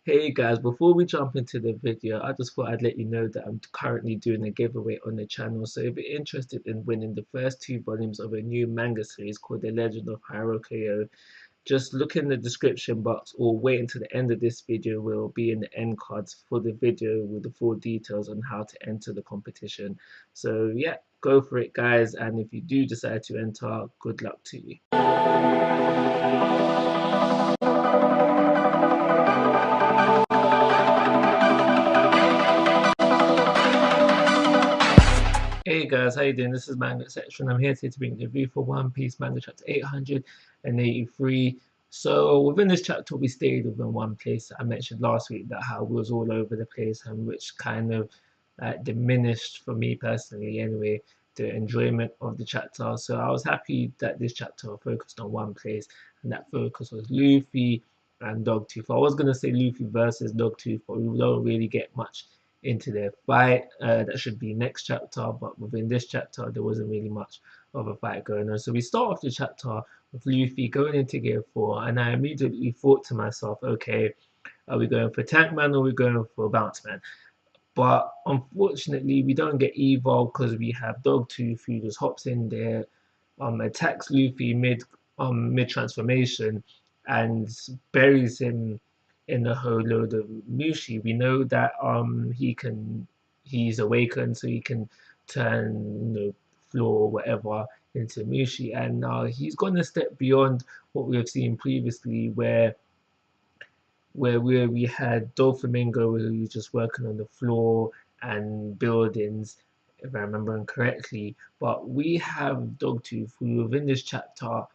Hey guys, before we jump into the video, I just thought I'd let you know that I'm currently doing a giveaway on the channel. So if you're interested in winning the first two volumes of a new manga series called The Legend of Hyrokoyo, just look in the description box or wait until the end of this video where it will be in the end cards for the video with the full details on how to enter the competition. So yeah, go for it guys, and if you do decide to enter, good luck to you. Hey guys, how you doing? This is Manga Section. I'm here today to bring the review for One Piece Manga chapter 883. So within this chapter, we stayed within one place. I mentioned last week that how we was all over the place, and which kind of diminished for me personally, anyway, the enjoyment of the chapter. So I was happy that this chapter focused on one place, and that focus was Luffy and Dogtooth. I was gonna say Luffy versus Dogtooth, but we don't really get much into their fight. That should be next chapter, but within this chapter, there wasn't really much of a fight going on. So we start off the chapter with Luffy going into Gear 4, and I immediately thought to myself, okay, are we going for Tank Man or are we going for Bounce Man? But unfortunately, we don't get Evo because we have Dogtooth who just hops in there, attacks Luffy mid transformation, and buries him in a whole load of mushi. We know that he's awakened, so he can turn floor or whatever into mushi, and now he's gonna step beyond what we have seen previously, where we had Doflamingo who was just working on the floor and buildings, if I remember correctly. But we have Dogtooth who within this chapter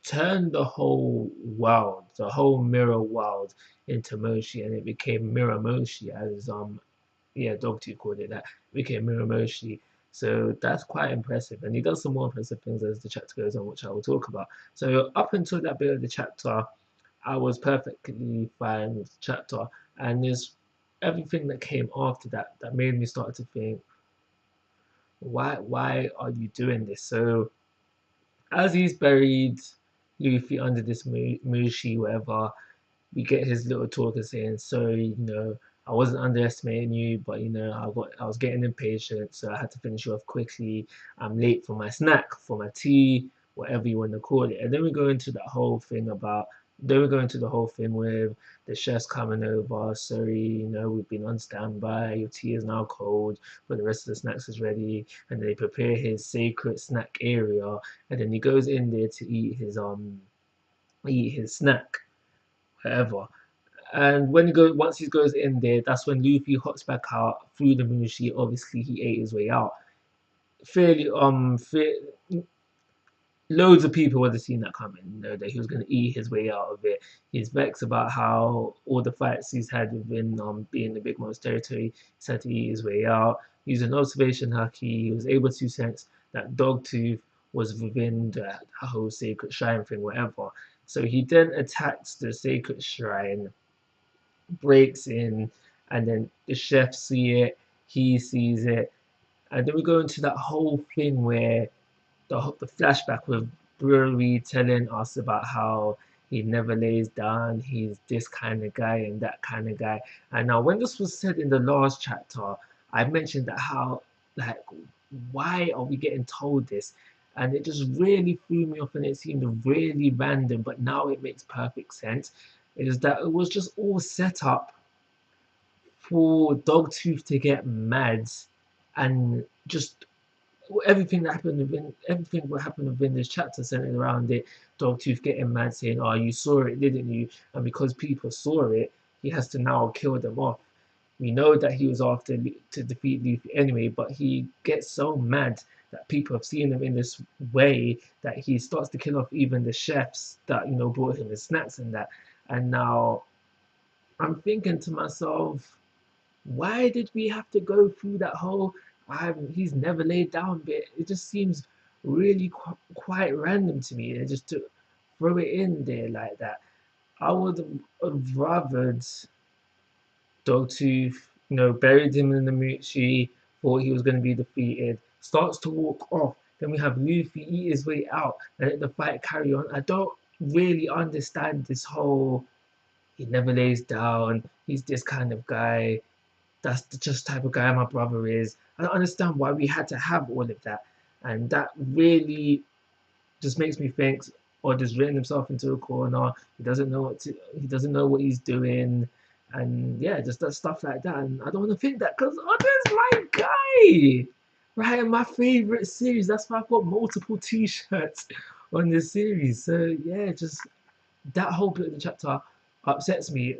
turned the whole world, the whole mirror world into Moshi, and it became Mirror Moshi, as Dogtooth called it that. It became Mirror Moshi. So that's quite impressive, and he does some more impressive things as the chapter goes on, which I will talk about. So up until that bit of the chapter, I was perfectly fine with the chapter, and there's everything that came after that that made me start to think, why are you doing this? So as he's buried Luffy under this mushi, whatever, we get his little talker saying, sorry, I wasn't underestimating you, but I was getting impatient, so I had to finish you off quickly. I'm late for my snack, for my tea, whatever you want to call it. And then we go into that whole thing about then we go into the whole thing with the chefs coming over. Sorry, we've been on standby. Your tea is now cold, but the rest of the snacks is ready. And they prepare his sacred snack area, and then he goes in there to eat his snack, whatever. And once he goes in there, that's when Luffy hops back out through the mushi. Obviously, he ate his way out. Fairly, loads of people would have seen that coming, that he was going to eat his way out of it. He's vexed about how all the fights he's had within being the Big Mom's territory, he's had to eat his way out. Using observation haki, he was able to sense that Dogtooth was within the whole sacred shrine thing, whatever. So he then attacks the sacred shrine, breaks in, and then the chef see it, he sees it, and then we go into that whole thing where the flashback with Brewery telling us about how he never lays down, he's this kind of guy and that kind of guy. And now when this was said in the last chapter, I mentioned that how, like, why are we getting told this? And it just really threw me off, and it seemed really random, but now it makes perfect sense. Is that it was just all set up for Dogtooth to get mad, and just everything what happened within this chapter centered around it. Dogtooth getting mad, saying, "Oh, you saw it, didn't you?" And because people saw it, he has to now kill them off. We know that he was after to defeat Luffy anyway, but he gets so mad that people have seen him in this way that he starts to kill off even the chefs that brought him his snacks and that. And now I'm thinking to myself, why did we have to go through that whole he's never laid down bit? It just seems really quite random to me. Just to throw it in there like that. I would have rathered Dogtooth, buried him in the Muchi, thought he was going to be defeated, starts to walk off. Then we have Luffy eat his way out and let the fight carry on. I don't really understand this whole he never lays down. He's this kind of guy. That's the just type of guy my brother is. I don't understand why we had to have all of that, and that really just makes me think, or just written himself into a corner. He doesn't know what to. He doesn't know what he's doing, and yeah, just that stuff like that. And I don't want to think that because Oda's my guy, right? My favorite series. That's why I've got multiple T-shirts on this series. So yeah, just that whole bit of the chapter upsets me.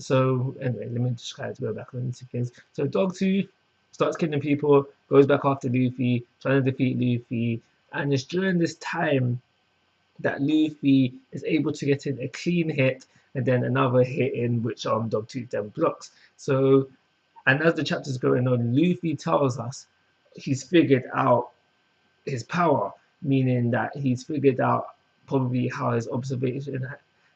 So anyway, let me just try to go back on into things. So Dogtooth starts killing people, goes back after Luffy, trying to defeat Luffy, and it's during this time that Luffy is able to get in a clean hit and then another hit in which Dogtooth then blocks. So and as the chapter's going on, Luffy tells us he's figured out his power, meaning that he's figured out probably how his observation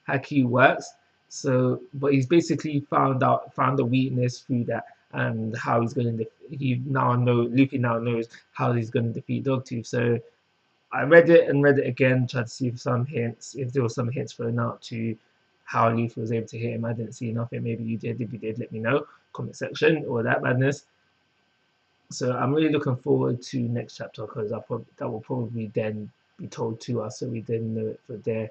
haki works. So, but he's basically found a weakness through that, and how he's going to. He now know Luffy now knows how he's going to defeat Dogtooth. So I read it and read it again, tried to see if there were some hints thrown out to how Luffy was able to hit him. I didn't see nothing. Maybe you did. If you did, let me know. Comment section or that madness. So I'm really looking forward to next chapter because that will probably then be told to us, so we then know it for there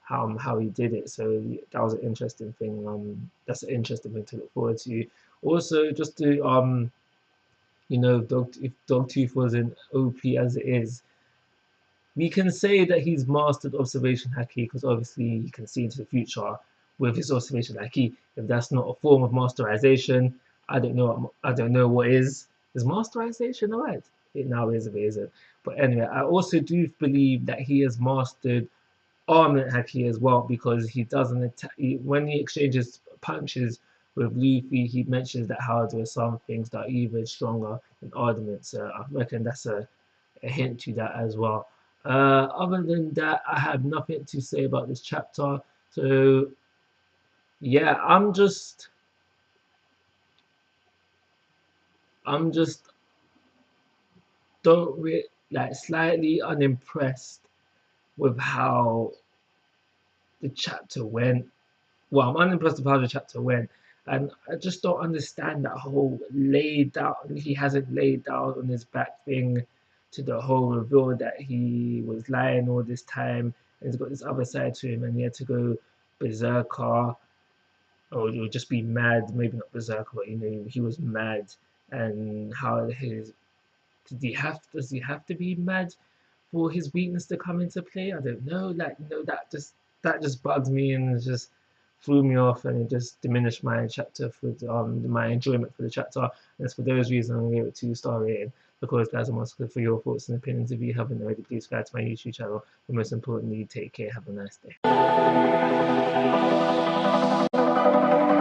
how he did it. So that was an interesting thing. That's an interesting thing to look forward to. Also, just to if Dogtooth wasn't OP as it is, we can say that he's mastered observation haki because obviously he can see into the future with his observation haki. If that's not a form of masterization, I don't know. I don't know what is. Is masterization alright? It now is if it isn't. But anyway, I also do believe that he has mastered armament haki as well because he doesn't attack. When he exchanges punches with Luffy, he mentions that how there are some things that are even stronger than armament. So I reckon that's a hint to that as well. Other than that, I have nothing to say about this chapter. So yeah, I'm just don't re like slightly unimpressed with how the chapter went. Well, I'm unimpressed with how the chapter went, and I just don't understand that whole laid down. He hasn't laid down on his back thing to the whole reveal that he was lying all this time, and he's got this other side to him, and he had to go berserker, or you'll just be mad. Maybe not berserker, but he was mad, and how his does he have to be mad for his weakness to come into play? I don't know. Like, that just bugs me and just threw me off, and it just diminished my chapter for my enjoyment for the chapter. And it's for those reasons I'm gonna give it 2-star rating. Of course, guys, I'm asking for your thoughts and opinions. If you haven't already, please subscribe to my YouTube channel. And most importantly, take care. Have a nice day.